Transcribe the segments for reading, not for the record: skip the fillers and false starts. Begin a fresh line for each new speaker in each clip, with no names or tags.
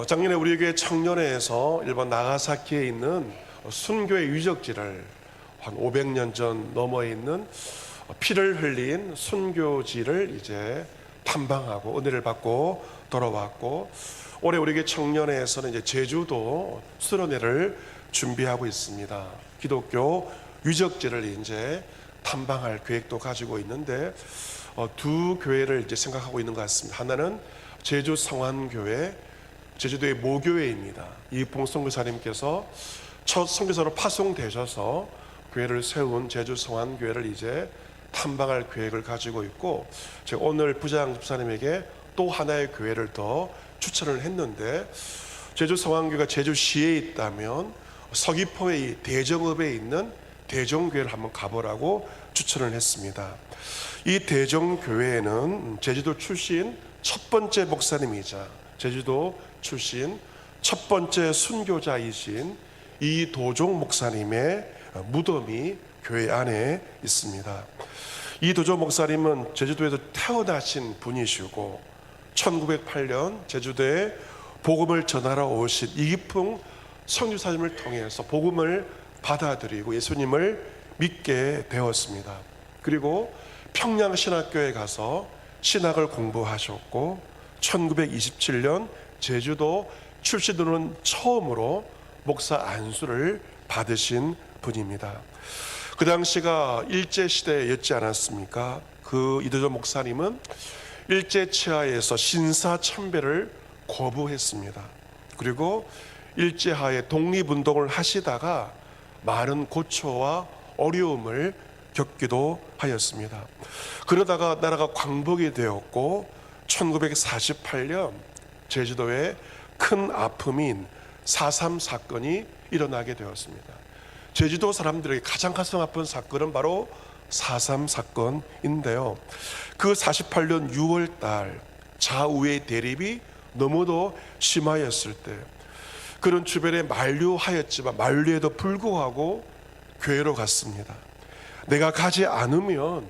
작년에 우리 교회 청년회에서 일본 나가사키에 있는 순교의 유적지를 한 500년 전 넘어 있는 피를 흘린 순교지를 이제 탐방하고 은혜를 받고 돌아왔고, 올해 우리 교회 청년회에서는 이제 제주도 수련회를 준비하고 있습니다. 기독교 유적지를 이제 탐방할 계획도 가지고 있는데 두 교회를 이제 생각하고 있는 것 같습니다. 하나는 제주 성환교회, 제주도의 모교회입니다. 이봉 선교사님께서 첫 선교사로 파송되셔서 교회를 세운 제주 성환교회를 이제 탐방할 계획을 가지고 있고, 제가 오늘 부장 집사님에게 또 하나의 교회를 더 추천을 했는데, 제주 성환교회가 제주시에 있다면 서귀포의 대정읍에 있는 대종교회를 한번 가보라고 추천을 했습니다. 이 대종교회에는 제주도 출신 첫 번째 목사님이자 제주도 출신 첫 번째 순교자이신 이도종 목사님의 무덤이 교회 안에 있습니다. 이도종 목사님은 제주도에서 태어나신 분이시고 1908년 제주도에 복음을 전하러 오신 이기풍 선교사님을 통해서 복음을 받아들이고 예수님을 믿게 되었습니다. 그리고 평양신학교에 가서 신학을 공부하셨고 1927년 제주도 출신으로는 처음으로 목사 안수를 받으신 분입니다. 그 당시가 일제시대였지 않았습니까? 그 이도종 목사님은 일제치하에서 신사참배를 거부했습니다. 그리고 일제하에 독립운동을 하시다가 많은 고초와 어려움을 겪기도 하였습니다. 그러다가 나라가 광복이 되었고 1948년 제주도에 큰 아픔인 4.3 사건이 일어나게 되었습니다. 제주도 사람들에게 가장 가슴 아픈 사건은 바로 4.3 사건인데요. 그 48년 6월 달 좌우의 대립이 너무도 심하였을 때 그런 주변에 만류하였지만 만류에도 불구하고 교회로 갔습니다. 내가 가지 않으면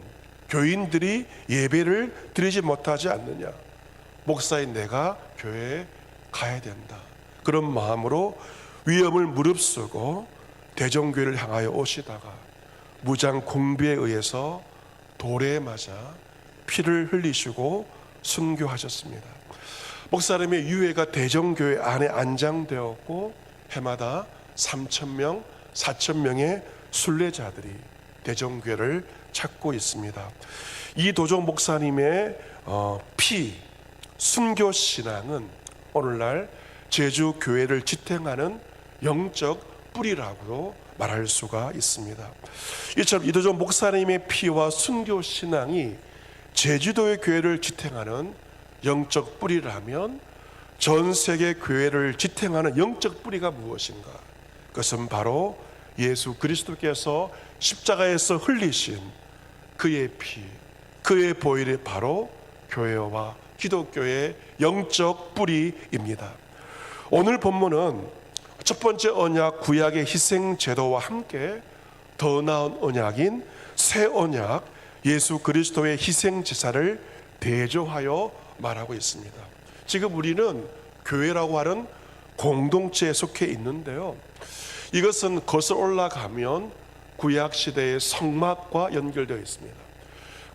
교인들이 예배를 드리지 못하지 않느냐, 목사인 내가 교회에 가야 된다, 그런 마음으로 위험을 무릅쓰고 대종교회를 향하여 오시다가 무장 공비에 의해서 돌에 맞아 피를 흘리시고 순교하셨습니다. 목사님의 유해가 대종교회 안에 안장되었고 해마다 3,000명, 4,000명의 순례자들이 대종교회를 찾고 있습니다. 이 도종 목사님의 순교 신앙은 오늘날 제주 교회를 지탱하는 영적 뿌리라고 말할 수가 있습니다. 이처럼 이도종 목사님의 피와 순교 신앙이 제주도의 교회를 지탱하는 영적 뿌리라면 전 세계 교회를 지탱하는 영적 뿌리가 무엇인가? 그것은 바로 예수 그리스도께서 십자가에서 흘리신 그의 피, 그의 보혈이 바로 교회와 기독교의 영적 뿌리입니다. 오늘 본문은 첫 번째 언약 구약의 희생 제도와 함께 더 나은 언약인 새 언약 예수 그리스도의 희생 제사를 대조하여 말하고 있습니다. 지금 우리는 교회라고 하는 공동체에 속해 있는데요, 이것은 거슬러 올라가면 구약시대의 성막과 연결되어 있습니다.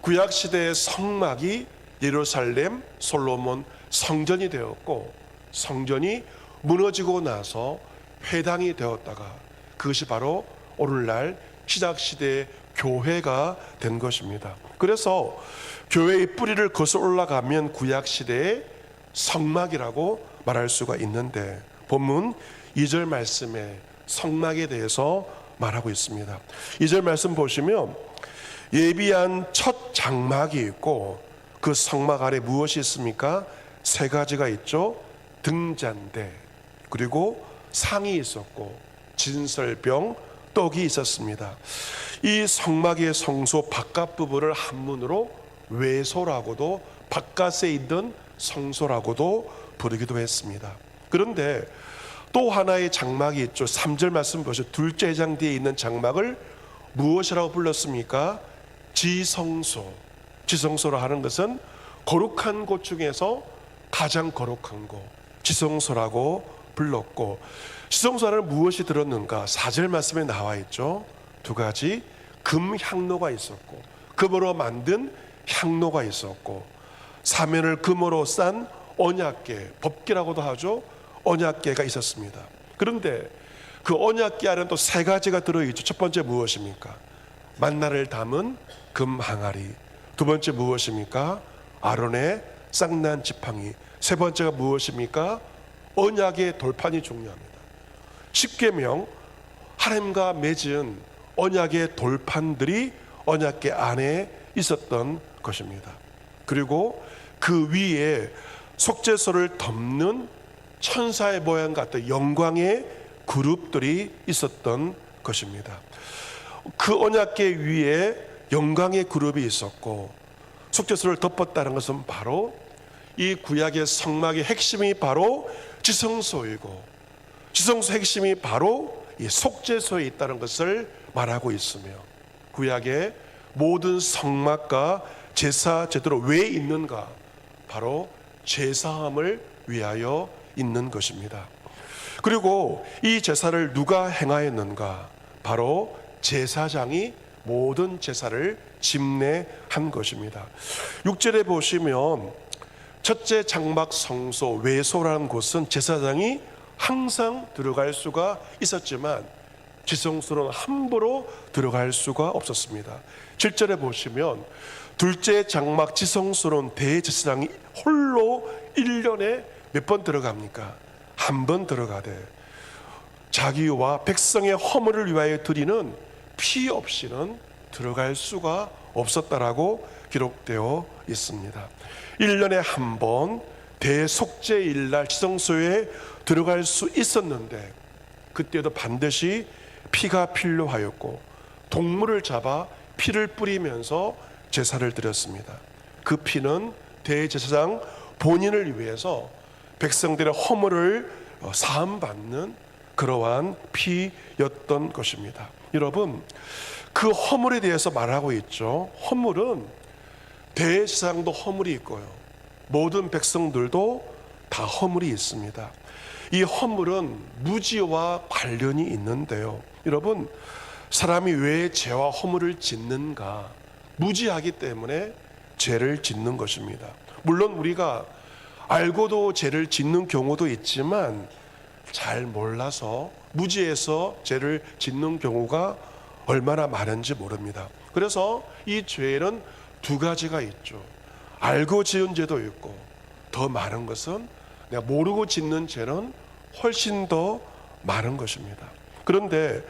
구약시대의 성막이 예루살렘 솔로몬 성전이 되었고, 성전이 무너지고 나서 회당이 되었다가 그것이 바로 오늘날 신약시대의 교회가 된 것입니다. 그래서 교회의 뿌리를 거슬러 올라가면 구약시대의 성막이라고 말할 수가 있는데, 본문 2절 말씀에 성막에 대해서 말하고 있습니다. 2절 말씀 보시면 예비한 첫 장막이 있고 그 성막 아래 무엇이 있습니까? 세 가지가 있죠. 등잔대, 그리고 상이 있었고 진설병, 떡이 있었습니다. 이 성막의 성소 바깥 부분을 한문으로 외소라고도, 바깥에 있는 성소라고도 부르기도 했습니다. 그런데 또 하나의 장막이 있죠. 3절 말씀 보시죠. 둘째 회장 뒤에 있는 장막을 무엇이라고 불렀습니까? 지성소. 지성소라 하는 것은 거룩한 곳 중에서 가장 거룩한 곳, 지성소라고 불렀고, 지성소에는 무엇이 들었는가? 4절 말씀에 나와 있죠. 두 가지 금 향로가 있었고, 금으로 만든 향로가 있었고, 사면을 금으로 싼 언약궤, 법궤라고도 하죠. 언약궤가 있었습니다. 그런데 그 언약궤 안에는 또 세 가지가 들어있죠. 첫 번째 무엇입니까? 만나를 담은 금 항아리. 두 번째 무엇입니까? 아론의 쌍난 지팡이. 세 번째가 무엇입니까? 언약의 돌판이 중요합니다. 십계명, 하나님과 맺은 언약의 돌판들이 언약궤 안에 있었던 것입니다. 그리고 그 위에 속죄소를 덮는 천사의 모양 같은 영광의 그룹들이 있었던 것입니다. 그 언약궤 위에 영광의 그룹이 있었고, 속죄소를 덮었다는 것은 바로 이 구약의 성막의 핵심이 바로 지성소이고, 지성소 핵심이 바로 이 속죄소에 있다는 것을 말하고 있으며, 구약의 모든 성막과 제사 제도로 왜 있는가? 바로 제사함을 위하여 있는 것입니다. 그리고 이 제사를 누가 행하였는가? 바로 제사장이 모든 제사를 집례한 것입니다. 6절에 보시면 첫째 장막 성소 외소라는 곳은 제사장이 항상 들어갈 수가 있었지만 지성소는 함부로 들어갈 수가 없었습니다. 7절에 보시면 둘째 장막 지성소는 대제사장이 홀로 1년에 몇 번 들어갑니까? 한 번 들어가되 자기와 백성의 허물을 위하여 드리는 피 없이는 들어갈 수가 없었다라고 기록되어 있습니다. 1년에 한 번 대속죄일날 지성소에 들어갈 수 있었는데, 그때도 반드시 피가 필요하였고 동물을 잡아 피를 뿌리면서 제사를 드렸습니다. 그 피는 대제사장 본인을 위해서 백성들의 허물을 사함받는 그러한 피였던 것입니다. 여러분, 그 허물에 대해서 말하고 있죠. 허물은 대제사장도 허물이 있고요, 모든 백성들도 다 허물이 있습니다. 이 허물은 무지와 관련이 있는데요. 여러분, 사람이 왜 죄와 허물을 짓는가? 무지하기 때문에 죄를 짓는 것입니다. 물론 우리가 알고도 죄를 짓는 경우도 있지만 잘 몰라서 무지해서 죄를 짓는 경우가 얼마나 많은지 모릅니다. 그래서 이 죄는 두 가지가 있죠. 알고 지은 죄도 있고, 더 많은 것은 내가 모르고 짓는 죄는 훨씬 더 많은 것입니다. 그런데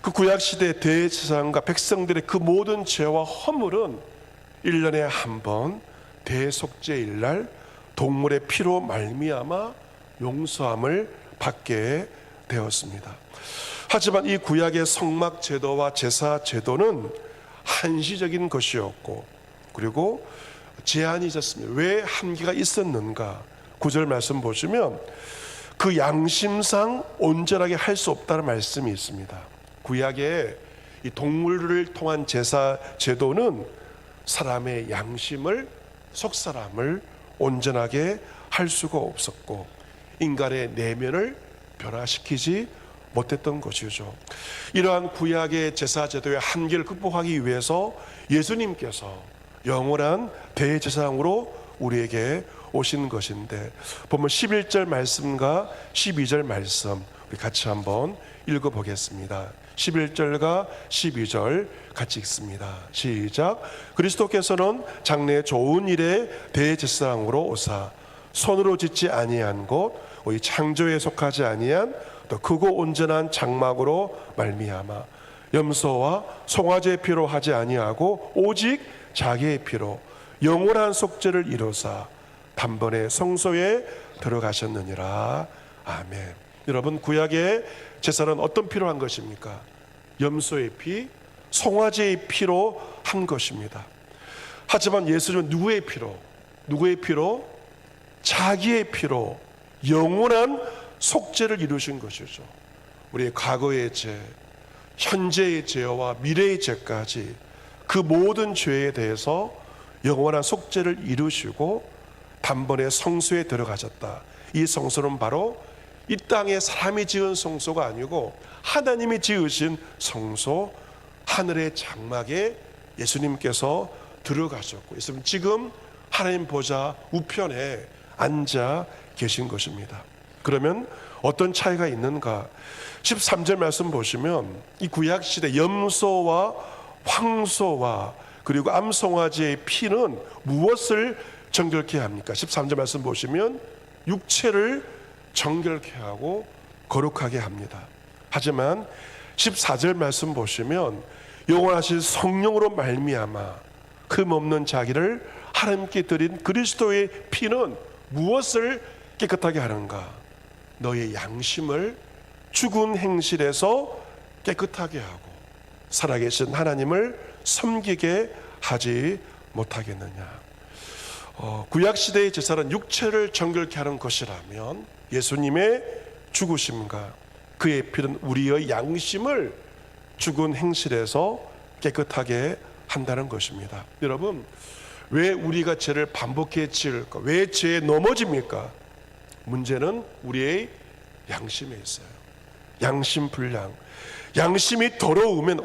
그 구약시대 대제사장과 백성들의 그 모든 죄와 허물은 1년에 한 번 대속죄일날 동물의 피로 말미암아 용서함을 받게 되었습니다. 하지만 이 구약의 성막 제도와 제사 제도는 한시적인 것이었고, 그리고 제한이 있었습니다. 왜 한계가 있었는가? 9절 말씀 보시면 그 양심상 온전하게 할 수 없다는 말씀이 있습니다. 구약의 이 동물을 통한 제사 제도는 사람의 양심을, 속사람을 온전하게 할 수가 없었고 인간의 내면을 변화시키지 못했던 것이죠. 이러한 구약의 제사 제도의 한계를 극복하기 위해서 예수님께서 영원한 대제사장으로 우리에게 오신 것인데, 보면 11절 말씀과 12절 말씀 우리 같이 한번 읽어보겠습니다. 11절과 12절 같이 읽습니다. 시작. 그리스도께서는 장래 좋은 일에 대제사장으로 오사 손으로 짓지 아니한 곳 이 창조에 속하지 아니한 또 크고 온전한 장막으로 말미암아 염소와 송아지의 피로 하지 아니하고 오직 자기의 피로 영원한 속죄를 이루사 단번에 성소에 들어가셨느니라. 아멘. 여러분, 구약의 제사는 어떤 피로 한 것입니까? 염소의 피, 송아지의 피로 한 것입니다. 하지만 예수님은 누구의 피로? 누구의 피로? 자기의 피로 영원한 속죄를 이루신 것이죠. 우리의 과거의 죄, 현재의 죄와 미래의 죄까지 그 모든 죄에 대해서 영원한 속죄를 이루시고 단번에 성소에 들어가셨다. 이 성소는 바로 이 땅에 사람이 지은 성소가 아니고 하나님이 지으신 성소, 하늘의 장막에 예수님께서 들어가셨고, 예수님 지금 하나님 보좌 우편에 앉아 계신 것입니다. 그러면 어떤 차이가 있는가? 13절 말씀 보시면 이 구약시대 염소와 황소와 그리고 암송아지의 피는 무엇을 정결케 합니까? 13절 말씀 보시면 육체를 정결케 하고 거룩하게 합니다. 하지만 14절 말씀 보시면 영원하신 성령으로 말미암아 흠없는 자기를 하나님께 드린 그리스도의 피는 무엇을 깨끗하게 하는가? 너의 양심을 죽은 행실에서 깨끗하게 하고 살아계신 하나님을 섬기게 하지 못하겠느냐? 구약시대의 제사는 육체를 정결케 하는 것이라면 예수님의 죽으심과 그의 피는 우리의 양심을 죽은 행실에서 깨끗하게 한다는 것입니다. 여러분, 왜 우리가 죄를 반복해 지을까? 왜 죄에 넘어집니까? 문제는 우리의 양심에 있어요. 양심 불량. 양심이 더러우면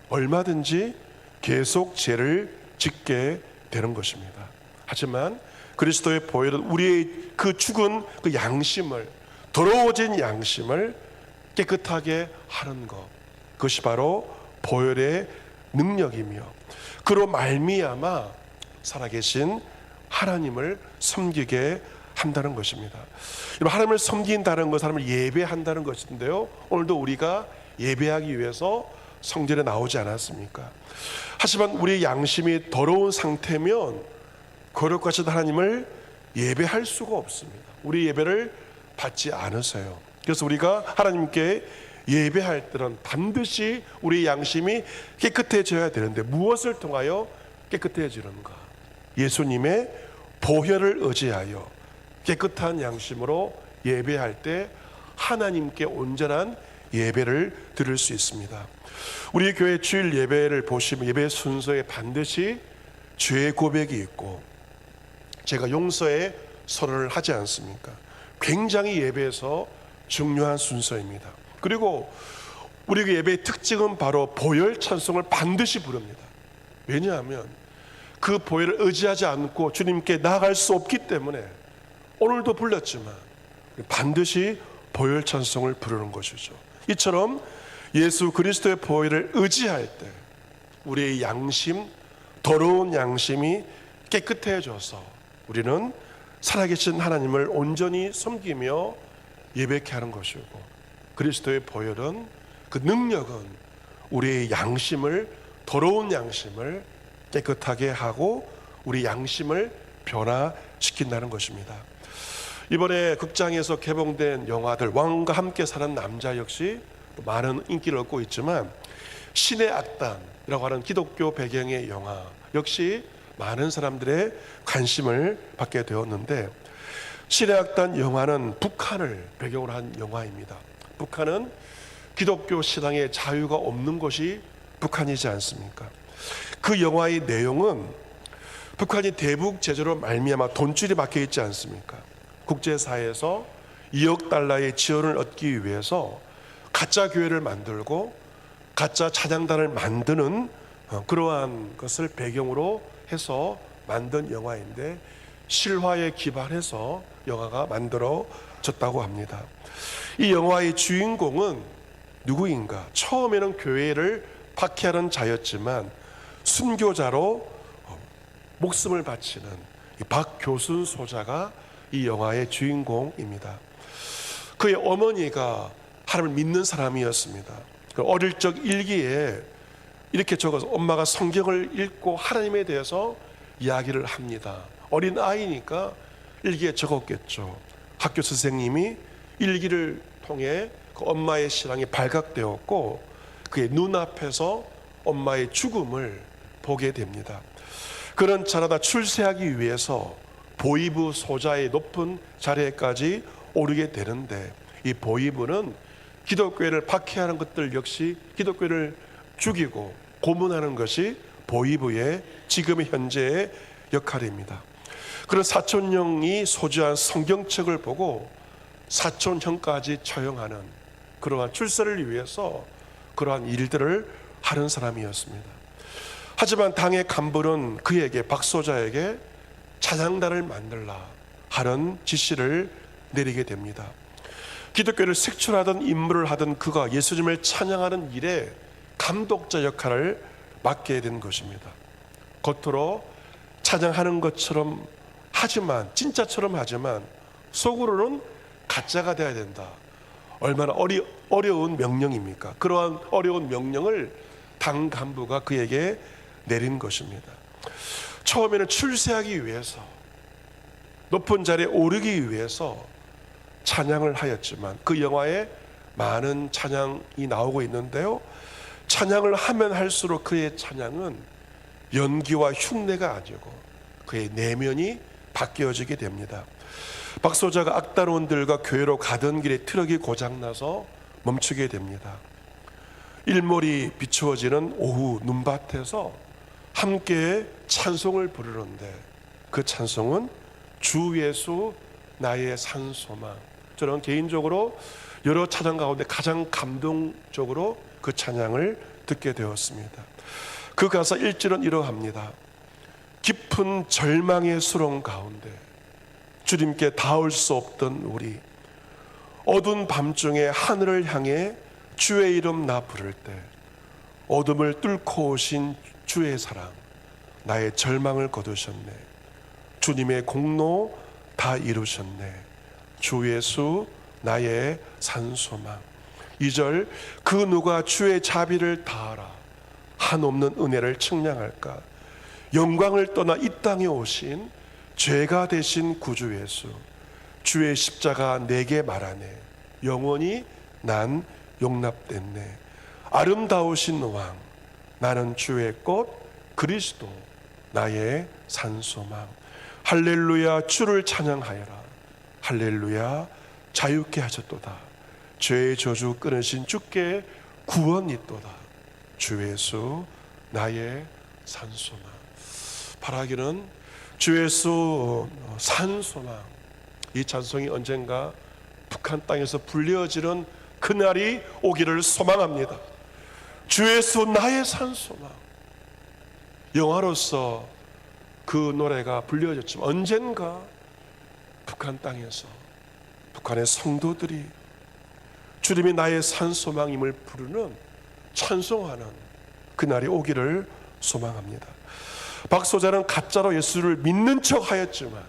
얼마든지 계속 죄를 짓게 되는 것입니다. 하지만 그리스도의 보혈은 우리의 그 죽은 그 양심을, 더러워진 양심을 깨끗하게 하는 것, 그것이 바로 보혈의 능력이며 그로 말미암아 살아계신 하나님을 섬기게 한다는 것입니다. 하나님을 섬긴다는 것, 하나님을 예배한다는 것인데요, 오늘도 우리가 예배하기 위해서 성전에 나오지 않았습니까? 하지만 우리의 양심이 더러운 상태면 거룩하신 하나님을 예배할 수가 없습니다. 우리 예배를 받지 않으세요. 그래서 우리가 하나님께 예배할 때는 반드시 우리 양심이 깨끗해져야 되는데 무엇을 통하여 깨끗해지는가? 예수님의 보혈을 의지하여 깨끗한 양심으로 예배할 때 하나님께 온전한 예배를 드릴 수 있습니다. 우리 교회 주일 예배를 보시면 예배 순서에 반드시 죄 고백이 있고 제가 용서의 선언을 하지 않습니까? 굉장히 예배에서 중요한 순서입니다. 그리고 우리 그 예배의 특징은 바로 보혈 찬송을 반드시 부릅니다. 왜냐하면 그 보혈을 의지하지 않고 주님께 나아갈 수 없기 때문에 오늘도 불렀지만 반드시 보혈 찬송을 부르는 것이죠. 이처럼 예수 그리스도의 보혈을 의지할 때 우리의 양심, 더러운 양심이 깨끗해져서 우리는 살아계신 하나님을 온전히 섬기며 예배케 하는 것이고, 그리스도의 보혈은 그 능력은 우리의 양심을, 더러운 양심을 깨끗하게 하고 우리 양심을 변화시킨다는 것입니다. 이번에 극장에서 개봉된 영화들, 왕과 함께 사는 남자 역시 많은 인기를 얻고 있지만 신의 악단이라고 하는 기독교 배경의 영화 역시 많은 사람들의 관심을 받게 되었는데, 신의 악단 영화는 북한을 배경으로 한 영화입니다. 북한은 기독교 신앙의 자유가 없는 것이 북한이지 않습니까? 그 영화의 내용은 북한이 대북 제재로 말미암아 돈줄이 막혀 있지 않습니까? 국제사회에서 2억 달러의 지원을 얻기 위해서 가짜 교회를 만들고 가짜 찬양단을 만드는 그러한 것을 배경으로 해서 만든 영화인데, 실화에 기반해서 영화가 만들어졌다고 합니다. 이 영화의 주인공은 누구인가? 처음에는 교회를 박해하는 자였지만 순교자로 목숨을 바치는 박교순 소자가 이 영화의 주인공입니다. 그의 어머니가 하나님을 믿는 사람이었습니다. 어릴 적 일기에 이렇게 적어서 엄마가 성경을 읽고 하나님에 대해서 이야기를 합니다. 어린 아이니까 일기에 적었겠죠. 학교 선생님이 일기를 통해 그 엄마의 신앙이 발각되었고 그의 눈앞에서 엄마의 죽음을 보게 됩니다. 그런 자라다 출세하기 위해서 보이부 소자의 높은 자리에까지 오르게 되는데, 이 보이부는 기독교를 박해하는 것들 역시 기독교를 죽이고 고문하는 것이 보이부의 지금의 현재의 역할입니다. 그런 사촌형이 소지한 성경책을 보고 사촌형까지 처형하는 그러한 출세를 위해서 그러한 일들을 하는 사람이었습니다. 하지만 당의 간부는 그에게, 박소자에게 찬양단을 만들라 하는 지시를 내리게 됩니다. 기독교를 색출하던 임무를 하던 그가 예수님을 찬양하는 일에 감독자 역할을 맡게 된 것입니다. 겉으로 찬양하는 것처럼 하지만, 진짜처럼 하지만 속으로는 가짜가 되어야 된다. 얼마나 어려운 명령입니까? 그러한 어려운 명령을 당 간부가 그에게 내린 것입니다. 처음에는 출세하기 위해서, 높은 자리에 오르기 위해서 찬양을 하였지만 그 영화에 많은 찬양이 나오고 있는데요, 찬양을 하면 할수록 그의 찬양은 연기와 흉내가 아니고 그의 내면이 바뀌어지게 됩니다. 박소자가 악단원들과 교회로 가던 길에 트럭이 고장나서 멈추게 됩니다. 일몰이 비추어지는 오후 눈밭에서 함께 찬송을 부르는데 그 찬송은 주 예수 나의 산소망. 저는 개인적으로 여러 찬양 가운데 가장 감동적으로 그 찬양을 듣게 되었습니다. 그 가사 1절은 이러합니다. 깊은 절망의 수렁 가운데 주님께 닿을 수 없던 우리, 어두운 밤중에 하늘을 향해 주의 이름 나 부를 때 어둠을 뚫고 오신 주의 사랑, 나의 절망을 거두셨네. 주님의 공로 다 이루셨네. 주 예수 나의 산소망. 2절, 그 누가 주의 자비를 다하라 한없는 은혜를 측량할까. 영광을 떠나 이 땅에 오신 죄가 되신 구주 예수, 주의 십자가 내게 말하네. 영원히 난 용납됐네. 아름다우신 왕, 나는 주의 꽃 그리스도 나의 산소망. 할렐루야 주를 찬양하여라. 할렐루야 자유케 하셨도다. 죄의 저주 끊으신 주께 구원이 있도다. 주 예수 나의 산소망. 바라기는 주 예수 산소망. 이 찬송이 언젠가 북한 땅에서 불려지는 그날이 오기를 소망합니다. 주 예수 나의 산소망. 영화로서 그 노래가 불려졌지만 언젠가 북한 땅에서 북한의 성도들이 주님이 나의 산소망임을 부르는, 찬송하는 그날이 오기를 소망합니다. 박소자는 가짜로 예수를 믿는 척 하였지만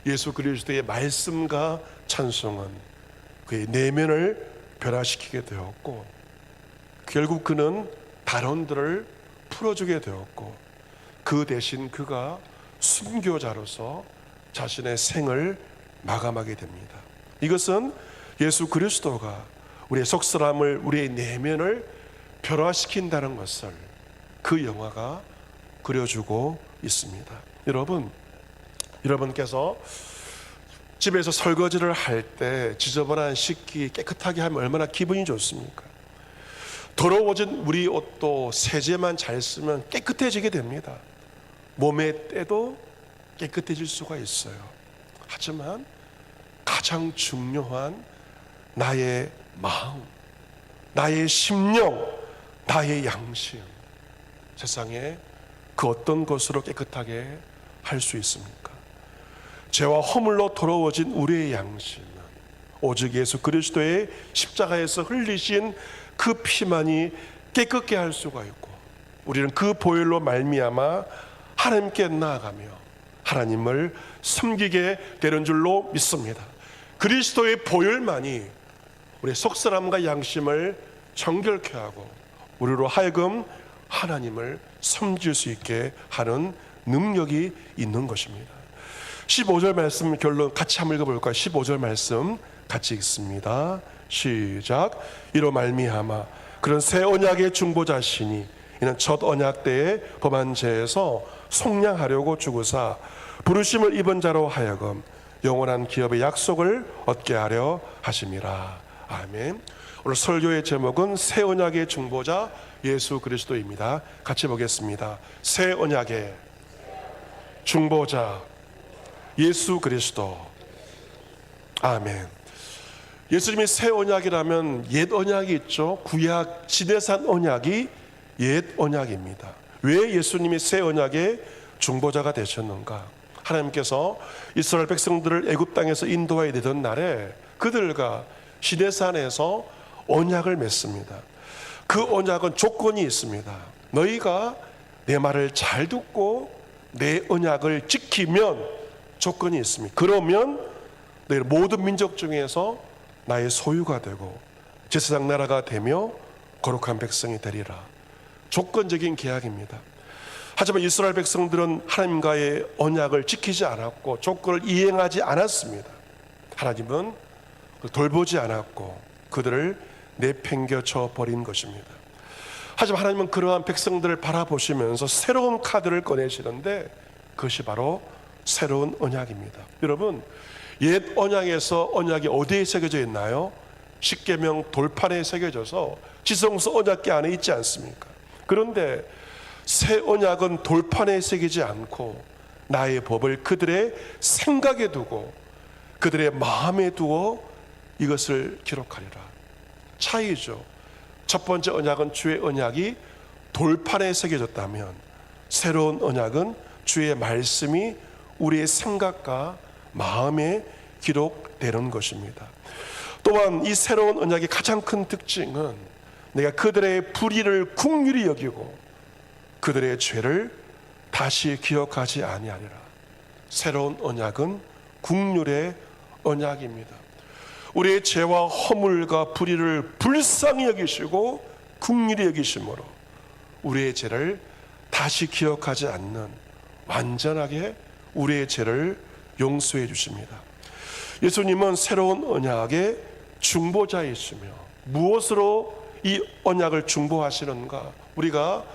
예수 그리스도의 말씀과 찬송은 그의 내면을 변화시키게 되었고, 결국 그는 단원들을 풀어주게 되었고, 그 대신 그가 순교자로서 자신의 생을 마감하게 됩니다. 이것은 예수 그리스도가 우리의 속사람을, 우리의 내면을 변화시킨다는 것을 그 영화가 그려주고 있습니다. 여러분께서 집에서 설거지를 할 때 지저분한 식기 깨끗하게 하면 얼마나 기분이 좋습니까? 더러워진 우리 옷도 세제만 잘 쓰면 깨끗해지게 됩니다. 몸의 때도 깨끗해질 수가 있어요. 하지만 가장 중요한 나의 마음, 나의 심령, 나의 양심, 세상에 그 어떤 것으로 깨끗하게 할 수 있습니까? 죄와 허물로 더러워진 우리의 양심은 오직 예수 그리스도의 십자가에서 흘리신 그 피만이 깨끗게 할 수가 있고, 우리는 그 보혈로 말미암아 하나님께 나아가며 하나님을 섬기게 되는 줄로 믿습니다. 그리스도의 보혈만이 우리의 속사람과 양심을 정결케 하고 우리로 하여금 하나님을 섬길 수 있게 하는 능력이 있는 것입니다. 15절 말씀 결론 같이 한번 읽어볼까요? 15절 말씀 같이 읽습니다. 시작. 이로 말미암아 그런 새 언약의 중보자시니 이는 첫 언약 때의 범한 죄에서 속량하려고 죽으사 부르심을 입은 자로 하여금 영원한 기업의 약속을 얻게 하려 하심이라. 아멘. 오늘 설교의 제목은 새 언약의 중보자 예수 그리스도입니다. 같이 보겠습니다. 새 언약의 중보자 예수 그리스도. 아멘. 예수님이 새 언약이라면 옛 언약이 있죠. 구약 시내산 언약이 옛 언약입니다. 왜 예수님이 새 언약의 중보자가 되셨는가? 하나님께서 이스라엘 백성들을 애굽 땅에서 인도하여 내던 날에 그들과 시내산에서 언약을 맺습니다. 그 언약은 조건이 있습니다. 너희가 내 말을 잘 듣고 내 언약을 지키면 조건이 있습니다. 그러면 너희 모든 민족 중에서 나의 소유가 되고 제사장 나라가 되며 거룩한 백성이 되리라. 조건적인 계약입니다. 하지만 이스라엘 백성들은 하나님과의 언약을 지키지 않았고 조건을 이행하지 않았습니다. 하나님은 돌보지 않았고 그들을 내팽겨쳐 버린 것입니다. 하지만 하나님은 그러한 백성들을 바라보시면서 새로운 카드를 꺼내시는데 그것이 바로 새로운 언약입니다. 여러분, 옛 언약에서 언약이 어디에 새겨져 있나요? 십계명 돌판에 새겨져서 지성소 언약궤 안에 있지 않습니까? 그런데 새 언약은 돌판에 새기지 않고 나의 법을 그들의 생각에 두고 그들의 마음에 두어 이것을 기록하리라. 차이죠. 첫 번째 언약은 주의 언약이 돌판에 새겨졌다면 새로운 언약은 주의 말씀이 우리의 생각과 마음에 기록되는 것입니다. 또한 이 새로운 언약의 가장 큰 특징은 내가 그들의 불의를 긍휼히 여기고 그들의 죄를 다시 기억하지 아니하리라. 새로운 언약은 긍휼의 언약입니다. 우리의 죄와 허물과 불의를 불쌍히 여기시고 긍휼히 여기심으로 우리의 죄를 다시 기억하지 않는 완전하게 우리의 죄를 용서해 주십니다. 예수님은 새로운 언약의 중보자이시며 무엇으로 이 언약을 중보하시는가? 우리가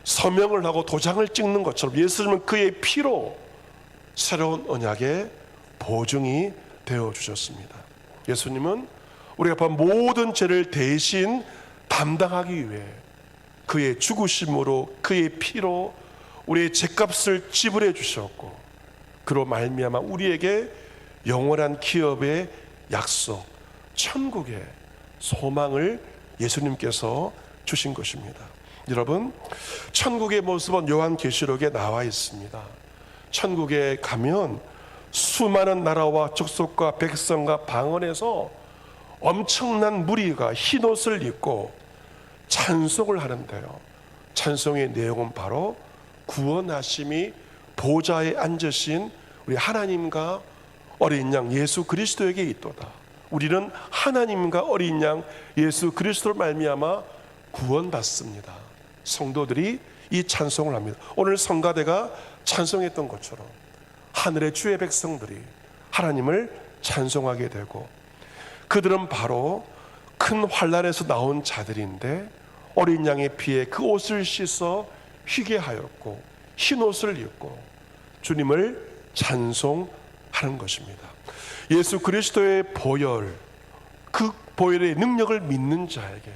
서명을 하고 도장을 찍는 것처럼 예수님은 그의 피로 새로운 언약의 보증이 되어 주셨습니다. 예수님은 우리가 본 모든 죄를 대신 담당하기 위해 그의 죽으심으로 그의 피로 우리의 죄값을 지불해 주셨고 그로 말미암아 우리에게 영원한 기업의 약속, 천국의 소망을 예수님께서 주신 것입니다. 여러분, 천국의 모습은 요한계시록에 나와 있습니다. 천국에 가면 수많은 나라와 족속과 백성과 방언에서 엄청난 무리가 흰옷을 입고 찬송을 하는데요. 찬송의 내용은 바로 구원하심이 보좌에 앉으신 우리 하나님과 어린 양 예수 그리스도에게 있도다. 우리는 하나님과 어린 양 예수 그리스도를 말미암아 구원받습니다. 성도들이 이 찬송을 합니다. 오늘 성가대가 찬송했던 것처럼 하늘의 주의 백성들이 하나님을 찬송하게 되고 그들은 바로 큰 환난에서 나온 자들인데 어린 양의 피에 그 옷을 씻어 휘게 하였고 흰 옷을 입고 주님을 찬송하는 것입니다. 예수 그리스도의 보혈, 그 보혈의 능력을 믿는 자에게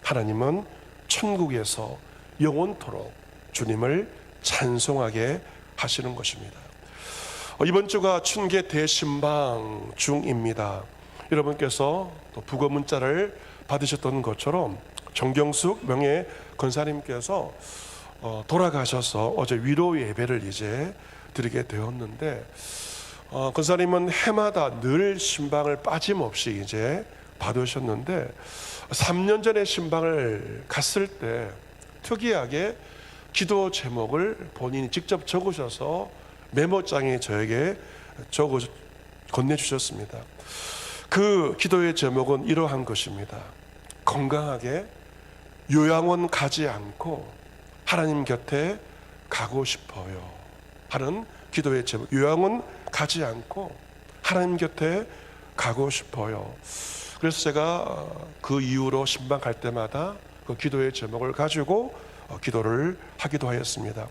하나님은 천국에서 영원토록 주님을 찬송하게 하시는 것입니다. 이번 주가 춘계 대신방 중입니다. 여러분께서 또 부거 문자를 받으셨던 것처럼 정경숙 명예 권사님께서 돌아가셔서 어제 위로 예배를 이제 드리게 되었는데 권사님은 해마다 늘 신방을 빠짐없이 이제 받으셨는데 3년 전에 신방을 갔을 때 특이하게 기도 제목을 본인이 직접 적으셔서 메모장에 저에게 건네주셨습니다. 그 기도의 제목은 이러한 것입니다. 건강하게 요양원 가지 않고 하나님 곁에 가고 싶어요 하는 기도의 제목. 요양원 가지 않고 하나님 곁에 가고 싶어요. 그래서 제가 그 이후로 신방 갈 때마다 그 기도의 제목을 가지고 기도를 하기도 하였습니다.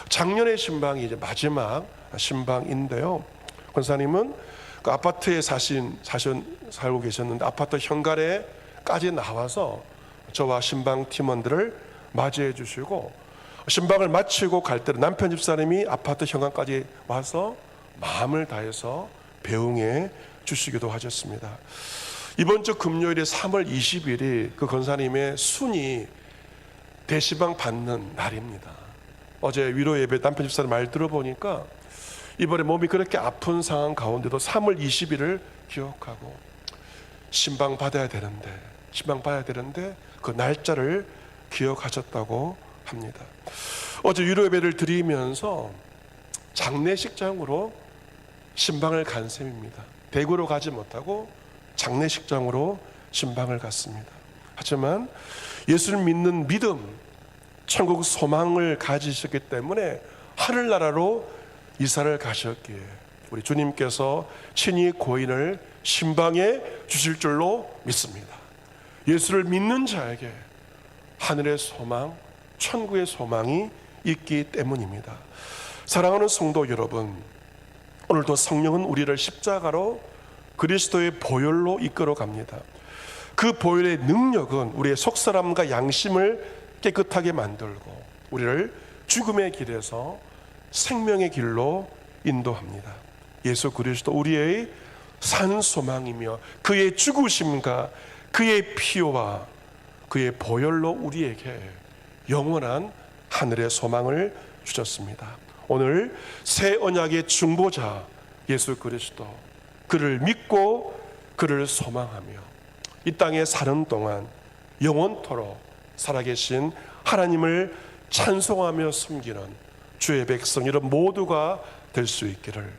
작년의 신방이 이제 마지막 신방인데요. 권사님은 그 아파트에 살고 계셨는데 아파트 현관에까지 나와서 저와 신방 팀원들을 맞이해 주시고 신방을 마치고 갈 때는 남편 집사님이 아파트 현관까지 와서 마음을 다해서 배웅해 주시기도 하셨습니다. 이번 주 금요일에 3월 20일이 그 권사님의 순위 대시방 받는 날입니다. 어제 위로 예배 남편 집사님 말 들어보니까 이번에 몸이 그렇게 아픈 상황 가운데도 3월 20일을 기억하고 신방 받아야 되는데 그 날짜를 기억하셨다고 합니다. 어제 위로 예배를 드리면서 장례식장으로 신방을 간 셈입니다. 대구로 가지 못하고 장례식장으로 신방을 갔습니다. 하지만 예수를 믿는 믿음, 천국 소망을 가지셨기 때문에 하늘나라로 이사를 가셨기에 우리 주님께서 친히 고인을 신방해 주실 줄로 믿습니다. 예수를 믿는 자에게 하늘의 소망, 천국의 소망이 있기 때문입니다. 사랑하는 성도 여러분, 오늘도 성령은 우리를 십자가로 그리스도의 보혈로 이끌어 갑니다. 그 보혈의 능력은 우리의 속사람과 양심을 깨끗하게 만들고 우리를 죽음의 길에서 생명의 길로 인도합니다. 예수 그리스도 우리의 산 소망이며 그의 죽으심과 그의 피와 그의 보혈로 우리에게 영원한 하늘의 소망을 주셨습니다. 오늘 새 언약의 중보자 예수 그리스도, 그를 믿고 그를 소망하며 이 땅에 사는 동안 영원토록 살아계신 하나님을 찬송하며 섬기는 주의 백성 여러분 모두가 될 수 있기를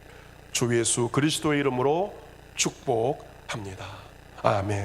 주 예수 그리스도의 이름으로 축복합니다. 아멘.